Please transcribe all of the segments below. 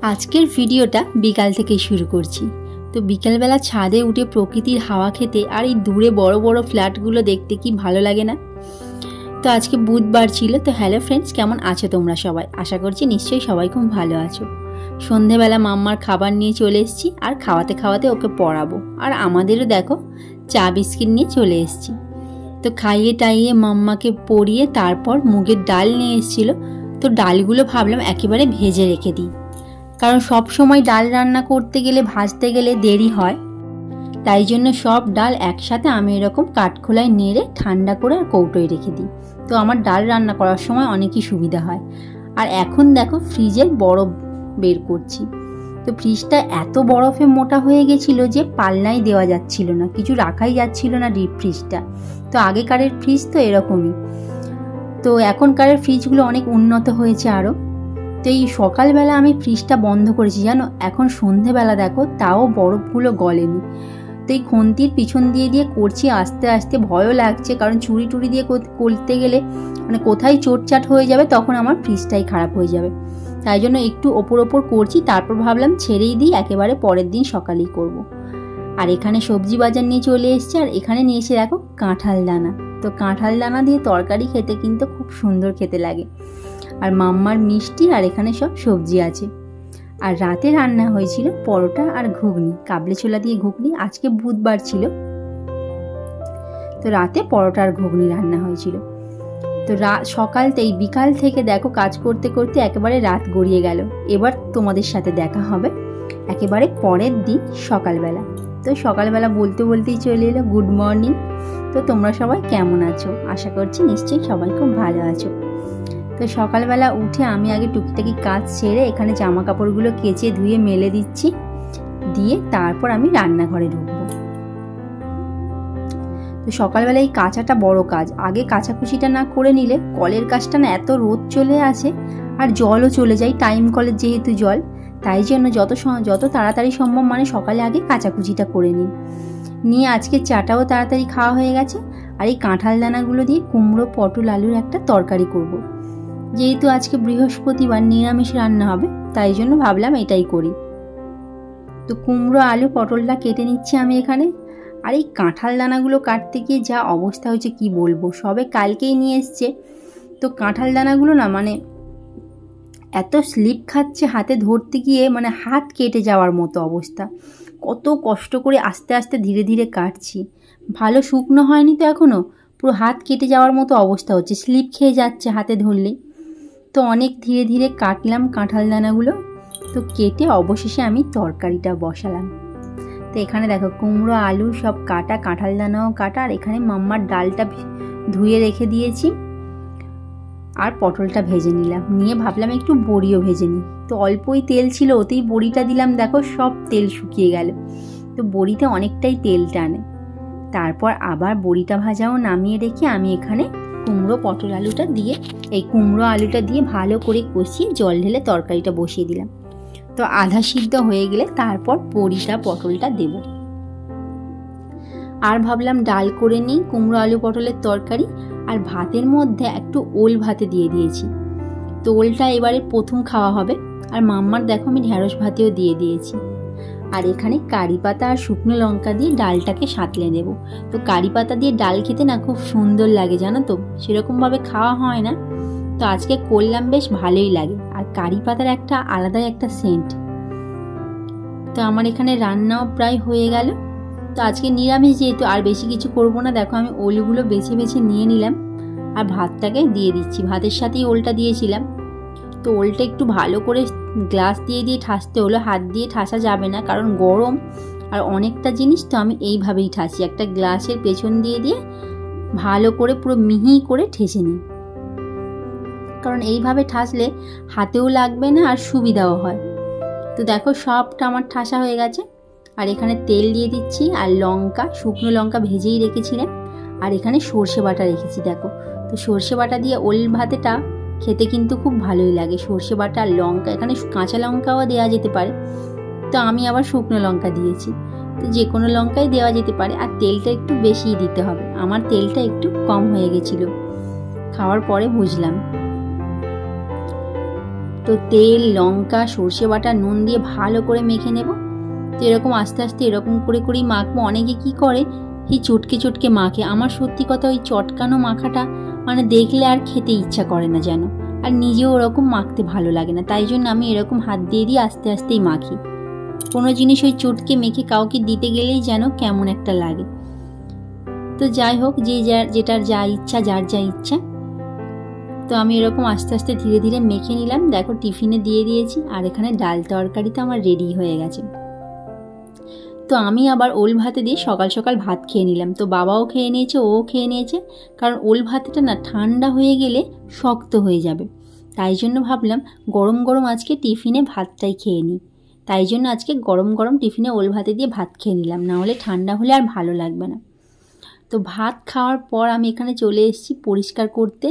आजकेर भिडियोटा बिकाल थेके शुरू करछि। तो बिकाल बेला छादे उठे प्रकृतिर हावा खेते और ये दूरे बड़ बड़ फ्लैटगुलो देखते कि भालो लागे ना। तो आज के बुधवार छिलो। तो हेलो फ्रेंड्स, केमन आछो तोमरा सबाई? आशा करछि निश्चयई सबाई खूब भालो आछो। सन्ध्येबेला माम्मार खाबार निये चले एसेछि और खावाते खावाते ओके पड़ाबो और आमादेरो देखो चा बिस्किट निये चले एसेछि। तो खाइए टाइए माम्माके पड़िए तारपर मुगेर डाल निये एसेछिलो। तो डालगुलो भाबलाम एकेबारे भेजे रेखे दिई, कारण सब समय डाल रान्ना करते गेले भाजते गेले देरी हय, ताई जन्य सब डाल एकसाथे आमि एरकम काठखोलाय नेड़े ठंडा करे आर कौटोय रेखे दिई। तो आमार डाल रान्ना करार समय अनेकई सुविधा हय। और एखन देखो फ्रिजेर बरफ बेर करछि। तो फ्रिजटा एत बरफे मोटा हये गेछिलो जे पाल्लाय देওয়া যাচ্ছিল না, কিছু রাখাই যাচ্ছিল না ডিপ ফ্রিজটা। তো আগেকারের ফ্রিজ তো এরকমই। তো এখনকারের ফ্রিজগুলো অনেক উন্নত হয়েছে আরো। তো এই সকালবেলা আমি ফ্রিজটা বন্ধ করেছি জানো, এখন সন্ধ্যেবেলা দেখো তাও বরফগুলো গলেনি। তো এই খন্তির পিছন দিয়ে দিয়ে করছি আস্তে আস্তে, ভয়ও লাগছে কারণ চুরি টুরি দিয়ে করতে গেলে মানে কোথায় চোটচাট হয়ে যাবে, তখন আমার ফ্রিজটাই খারাপ হয়ে যাবে। তাই জন্য একটু ওপর ওপর করছি, তারপর ভাবলাম ছেড়েই দিই, একেবারে পরের দিন সকালেই করব। আর এখানে সবজি বাজার নিয়ে চলে এসেছে, আর এখানে নিয়ে এসে দেখো কাঁঠাল দানা। তো কাঁঠাল দানা দিয়ে তরকারি খেতে কিন্তু খুব সুন্দর খেতে লাগে। আর মাম্মার মিষ্টি, আর এখানে সব সবজি আছে। আর রাতে রান্না হয়েছিল পরোটা আর ঘুগনি, কাবলি ছোলা দিয়ে ঘুগনি। আজকে বুধবার ছিল, তো রাতে পরোটা আর ঘুগনি রান্না হয়েছিল। তো সকালতেই বিকাল থেকে দেখো কাজ করতে করতে একেবারে রাত গড়িয়ে গেল। এবার তোমাদের সাথে দেখা হবে একেবারে পরের দিন সকালবেলা। তো সকালবেলা বলতে বলতেই চলে এলো গুড মর্নিং। তো তোমরা সবাই কেমন আছো? আশা করছি নিশ্চয়ই সবাই খুব ভালো আছো। তো সকালবেলা উঠে আমি আগে টুকিটাকি কাজ সেরে এখানে জামা কাপড়গুলো কেচে ধুয়ে মেলে দিচ্ছি, দিয়ে তারপর আমি রান্নাঘরে ঢুকবো। তো সকালবেলা এই কাঁচাটা বড় কাজ, আগে কাচাকুচিটা না করে নিলে কলের কাজটা না এত রোদ চলে আসে আর জলও চলে যায়, টাইম কলের যেহেতু জল, তাই জন্য যত তাড়াতাড়ি সম্ভব মানে সকালে আগে কাচাকুচিটা করে নিয়ে আজকে চাটাও তাড়াতাড়ি খাওয়া হয়ে গেছে। আর এই কাঁঠাল দানাগুলো দিয়ে কুমড়ো পটল আলুর একটা তরকারি করব। যেহেতু আজকে বৃহস্পতিবার নিরামিষ রান্না হবে, তাই জন্য ভাবলাম এটাই করি। তো কুমড়ো আলু পটলটা কেটে নিচ্ছি আমি এখানে। আর এই কাঁঠাল দানাগুলো কাটতে গিয়ে যা অবস্থা হয়েছে কি বলবো, সবে কালকেই নিয়ে এসছে। তো কাঁঠাল দানাগুলো না মানে এত স্লিপ খাচ্ছে হাতে ধরতে গিয়ে, মানে হাত কেটে যাওয়ার মতো অবস্থা। কত কষ্ট করে আস্তে আস্তে ধীরে ধীরে কাটছি, ভালো শুকনো হয়নি তো এখনও, পুরো হাত কেটে যাওয়ার মতো অবস্থা হচ্ছে, স্লিপ খেয়ে যাচ্ছে হাতে ধরলেই। তো অনেক ধীরে ধীরে কাটলাম কাঁঠাল দানাগুলো। তো কেটে অবশেষে আমি তরকারিটা বসালাম। তো এখানে দেখো কুমড়ো আলু সব কাটা, কাঁঠাল দানাও কাটা, আর এখানে মাম্মার ডালটা ধুয়ে রেখে দিয়েছি আর পটলটা ভেজে নিলাম। নিয়ে ভাবলাম একটু বড়িও ভেজে নিই। তো অল্পই তেল ছিল, ওতেই বড়িটা দিলাম, দেখো সব তেল শুকিয়ে গেল। তো বড়িতে অনেকটাই তেল টানে। তারপর আবার বড়িটা ভাজাও নামিয়ে রেখে আমি এখানে কুমড়ো আলুটা দিয়ে ভালো করে কষিয়ে জল ঢেলে তরকারিটা বসিয়ে দিলাম। তো আধা সিদ্ধ হয়ে গেলে তারপর বড়িটা পটলটা দেব। আর ভাবলাম ডাল করে নিই কুমড়ো আলু পটলের তরকারি, আর ভাতের মধ্যে একটু ওল ভাতে দিয়ে দিয়েছি। তো ওলটা এবারে প্রথম খাওয়া হবে। আর মাম্মার দেখো আমি ঢেঁড়স ভাতেও দিয়ে দিয়েছি। আর এখানে কারি পাতা আর শুকনো লঙ্কা দিয়ে ডালটাকে সাঁতলে দেব। তো কারি পাতা দিয়ে ডাল খেতে না খুব সুন্দর লাগে জানো তো, সেরকমভাবে খাওয়া হয় না, তো আজকে করলাম, বেশ ভালোই লাগে। আর কারি পাতার একটা আলাদাই একটা সেন্ট। তো আমার এখানে রান্নাও প্রায় হয়ে গেল। তো আজকে নিরামিষ যেহেতু আর বেশি কিছু করব না। দেখো আমি ওলগুলো বেছে বেছে নিয়ে নিলাম আর ভাতটাকে দিয়ে দিচ্ছি। ভাতের সাথেই ওলটা দিয়েছিলাম। তো ওলটা একটু ভালো করে গ্লাস দিয়ে দিয়ে ঠাসতে হলো, হাত দিয়ে ঠাসা যাবে না কারণ গরম আর অনেকটা জিনিস। তো আমি এইভাবেই ঠাসি, একটা গ্লাসের পেছন দিয়ে দিয়ে ভালো করে পুরো মিহি করে ঠেসে নিই, কারণ এইভাবে ঠাসলে হাতেও লাগবে না আর সুবিধাও হয়। তো দেখো সবটা আমার ঠাসা হয়ে গেছে। আর এখানে তেল দিয়ে দিচ্ছি, আর লঙ্কা, শুকনো লঙ্কা ভেজেই রেখেছিলাম, আর এখানে সর্ষে বাটা রেখেছি দেখো। তো সর্ষে বাটা দিয়ে ওল ভাতেটা খেতে কিন্তু খুব ভালোই লাগে, সর্ষে বাটা আর লঙ্কা। এখানে কাঁচা লঙ্কাও দেওয়া যেতে পারে, তো আমি আবার শুকনো লঙ্কা দিয়েছি। তো যে কোনো লঙ্কাই দেওয়া যেতে পারে। আর তেলটা একটু বেশিই দিতে হবে, আমার তেলটা একটু কম হয়ে গেছিলো, খাওয়ার পরে বুঝলাম। তো তেল, লঙ্কা, সর্ষে বাটা, নুন দিয়ে ভালো করে মেখে নেব। তো এরকম আস্তে আস্তে এরকম করে করেই মাখবো। অনেকে কি করে এই চটকে চটকে মাখে, আমার সত্যি কথা ওই চটকানো মাখাটা মানে দেখলে আর খেতে ইচ্ছা করে না যেন, আর নিজেও ওরকম মাখতে ভালো লাগে না। তাই জন্য আমি এরকম হাত দিয়ে দিয়ে আস্তে আস্তেই মাখি। কোনো জিনিস ওই চটকে মেখে কাউকে দিতে গেলেই যেন কেমন একটা লাগে। তো যাই হোক, যেটার যা ইচ্ছা, যার যা ইচ্ছা। তো আমি এরকম আস্তে আস্তে ধীরে ধীরে মেখে নিলাম। দেখো টিফিনে দিয়ে দিয়েছি, আর এখানে ডাল তরকারি তো আমার রেডি হয়ে গেছে। তো আমি আবার ওল ভাতে দিয়ে সকাল সকাল ভাত খেয়ে নিলাম। তো বাবাও খেয়ে নিয়েছে, ও খেয়ে নিয়েছে, কারণ ওল ভাতটা না ঠান্ডা হয়ে গেলে শক্ত হয়ে যাবে। তাই জন্য ভাবলাম গরম গরম আজকে টিফিনে ভাতটাই খেয়ে নিই। তাই জন্য আজকে গরম গরম টিফিনে ওল ভাতে দিয়ে ভাত খেয়ে নিলাম, না হলে ঠান্ডা হলে আর ভালো লাগবে না। তো ভাত খাওয়ার পর আমি এখানে চলে এসেছি পরিষ্কার করতে।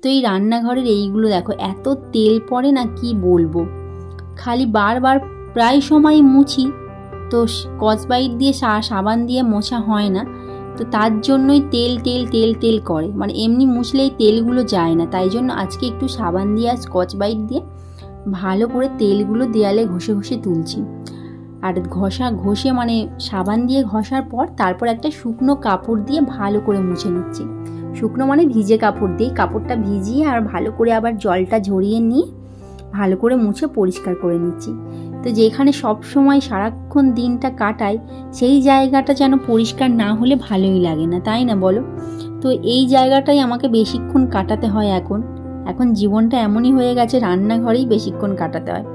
তো এই রান্নাঘরের এইগুলো দেখো, এত তেল পড়ে না কি বলবো, খালি বারবার প্রায় সময় মুছি। তো স্কচব্রাইট দিয়ে সাবান দিয়ে মোছা হয় না, তো তার জন্যই তেল তেল তেল তেল করে, মানে এমনি মুছলেই তেলগুলো যায় না। তাই জন্য আজকে একটু সাবান দিয়ে আর স্কচব্রাইট দিয়ে ভালো করে তেলগুলো দেয়ালে ঘষে ঘষে তুলছি। আর ঘষে মানে সাবান দিয়ে ঘষার পর তারপর একটা শুকনো কাপড় দিয়ে ভালো করে মুছে নিচ্ছি। শুকনো মানে ভিজে কাপড় দিয়ে, কাপড়টা ভিজিয়ে আর ভালো করে আবার জলটা ঝরিয়ে নিয়ে ভালো করে মুছে পরিষ্কার করে নিচ্ছি। তো যেখানে সব সময় সারাক্ষণ দিনটা কাটাই, সেই জায়গাটা যেন পরিষ্কার না হলে ভালোই লাগে না, তাই না বলো? তো এই জায়গাটাই আমাকে বেশিক্ষণ কাটাতে হয়। এখন জীবনটা এমনই হয়ে গেছে, রান্নাঘরেই বেশিক্ষণ কাটাতে হয়।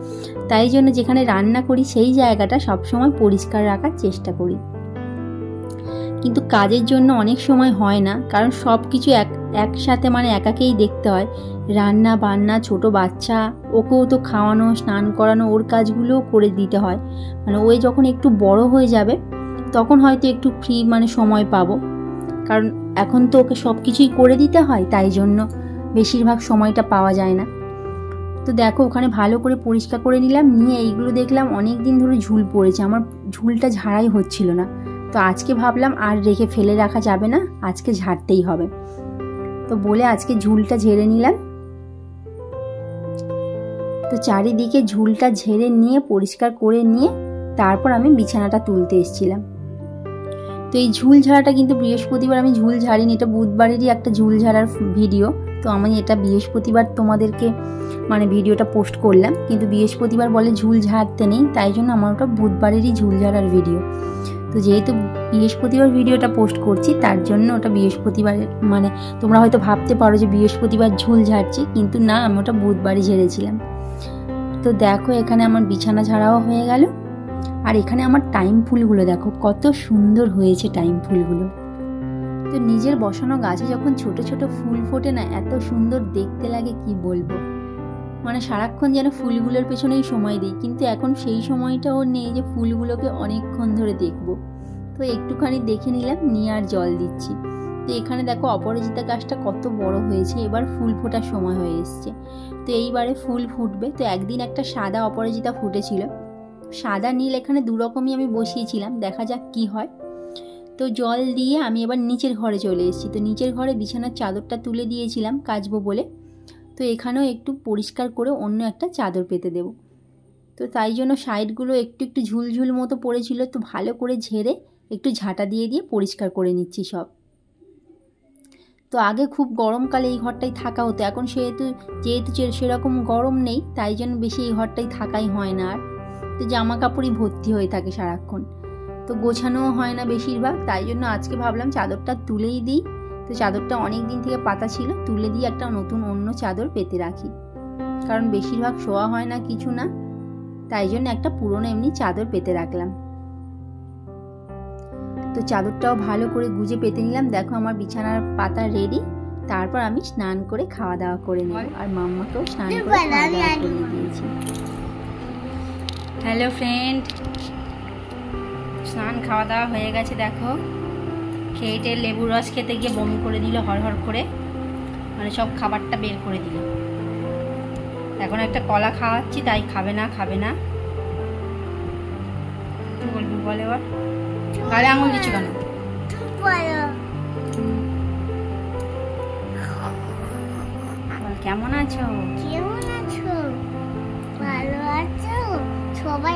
তাই জন্য যেখানে রান্না করি সেই জায়গাটা সবসময় পরিষ্কার রাখার চেষ্টা করি। কিন্তু কাজের জন্য অনেক সময় হয় না, কারণ সব কিছু একসাথে মানে একাকেই দেখতে হয়। রান্না বান্না, ছোট বাচ্চা, ওকেও তো খাওয়ানো, স্নান করানো, ওর কাজগুলোও করে দিতে হয়। মানে ওই যখন একটু বড় হয়ে যাবে তখন হয়তো একটু ফ্রি মানে সময় পাবো, কারণ এখন তো ওকে সব কিছুই করে দিতে হয়, তাই জন্য বেশিরভাগ সময়টা পাওয়া যায় না। তো দেখো ওখানে ভালো করে পরিষ্কার করে নিলাম, নিয়ে এইগুলো দেখলাম অনেক দিন ধরে ঝুল পড়েছে, আমার ঝুলটা ঝাড়াই হচ্ছিল না। তো আজকে ভাবলাম আর রেখে ফেলে রাখা যাবে না, আজকে ঝাড়তেই হবে। তো বলে আজকে ঝুলটা ঝেড়ে নিলাম। তো চারিদিকে ঝুলটা ঝেড়ে নিয়ে পরিষ্কার করে নিয়ে তারপর আমি বিছানাটা তুলতে এসেছিলাম। তো এই ঝুল ঝাড়াটা কিন্তু বৃহস্পতিবার আমি ঝুল ঝাড়িনি, এটা বুধবারেরই একটা ঝুল ঝাড়ার ভিডিও। তো আমি এটা বৃহস্পতিবার তোমাদেরকে মানে ভিডিওটা পোস্ট করলাম, কিন্তু বৃহস্পতিবার বলে ঝুল ঝাড়তে নেই, তাই জন্য আমার ওটা বুধবারেরই ঝুল ঝাড়ার ভিডিও। তো যেহেতু বৃহস্পতিবার ভিডিওটা পোস্ট করছি তার জন্য ওটা বৃহস্পতিবার, মানে তোমরা হয়তো ভাবতে পারো যে বৃহস্পতিবার ঝুল ঝাড়ছি, কিন্তু না, আমি ওটা বুধবারই ঝেড়েছিলাম। তো দেখো এখানে আমার বিছানা ঝাড়াও হয়ে গেল। আর এখানে আমার টাইম ফুলগুলো দেখো কত সুন্দর হয়েছে টাইম ফুলগুলো। তো নিজের বসানো গাছে যখন ছোট ছোট ফুল ফোটে না, এত সুন্দর দেখতে লাগে কি বলবো, মানে সারাক্ষণ যেন ফুলগুলোর পেছনেই সময় দিই। কিন্তু এখন সেই সময়টাও নেই যে ফুলগুলোকে অনেকক্ষণ ধরে দেখবো। তো একটুখানি দেখে নিলাম, নিয়ে আর জল দিচ্ছি। তো এখানে দেখো অপরাজিতা গাছটা কত বড় হয়েছে, এবার ফুল ফোটার সময় হয়ে এসছে। তো এইবারে ফুল ফুটবে। তো একদিন একটা সাদা অপরাজিতা ফুটেছিল, সাদা নীল এখানে দুরকমই আমি বসিয়েছিলাম, দেখা যাক কি হয়। তো জল দিয়ে আমি এবার নিচের ঘরে চলে এসেছি। তো নিচের ঘরে বিছানার চাদরটা তুলে দিয়েছিলাম কাচবো বলে। তো এখানেও একটু পরিষ্কার করে অন্য একটা চাদর পেতে দেব। তো তাই জন্য সাইডগুলো একটু একটু ঝুলঝুল মতো পড়েছিল, তো ভালো করে ঝেড়ে একটু ঝাঁটা দিয়ে দিয়ে পরিষ্কার করে নিচ্ছি সব। তো আগে খুব গরমকালে এই ঘরটাই থাকা হতো, এখন যেহেতু সেরকম গরম নেই, তাই জন্য বেশি এই ঘরটাই থাকাই হয় না আর। তো জামা কাপড়ই ভর্তি হয়ে থাকে সারাক্ষণ, তো গোছানোও হয় না বেশিরভাগ। তাই জন্য আজকে ভাবলাম চাদরটা তুলেই দিই। তো চাদরটা অনেক দিন থেকে পাতা ছিল, তুলে দিয়ে একটা নতুন অন্য চাদর পেতে রাখি, কারণ বেশিরভাগ শোয়া হয় না কিছু না, তাই জন্য একটা পুরনো এমনি চাদর পেতে রাখলাম। তো চাদরটাও ভালো করে গুজে পেতে নিলাম। দেখো আমার বিছানার পাতা রেডি। তারপর আমি স্নান করে খাওয়া দাওয়া করে নেব, আর মাম্মাকেও স্নান করে খাওয়া দাওয়া করে দিয়েছি। হ্যালো ফ্রেন্ড, স্নান খাওয়া দাওয়া হয়ে গেছে। দেখো খেয়ে লেবুর রস খেতে গিয়ে বমি করে দিল হড়হড় করে, মানে সব খাবারটা বের করে দিল। এখন একটা কলা খাওয়াচ্ছি, তাই খাবে না কি বলবি বলে, এবার গালে আঙুল দিচ্ছ কেন? কেমন আছো?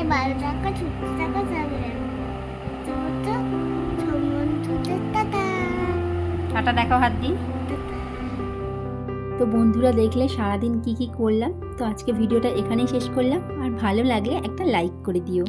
সবাই ভালো থাকো, সুস্থ থাকো, টাটা। টাটা দেখাও হাত দিয়ে। তো বন্ধুরা দেখলে সারাদিন কি কি করলাম। তো আজকে ভিডিওটা এখানেই শেষ করলাম, আর ভালো লাগলে একটা লাইক করে দিও।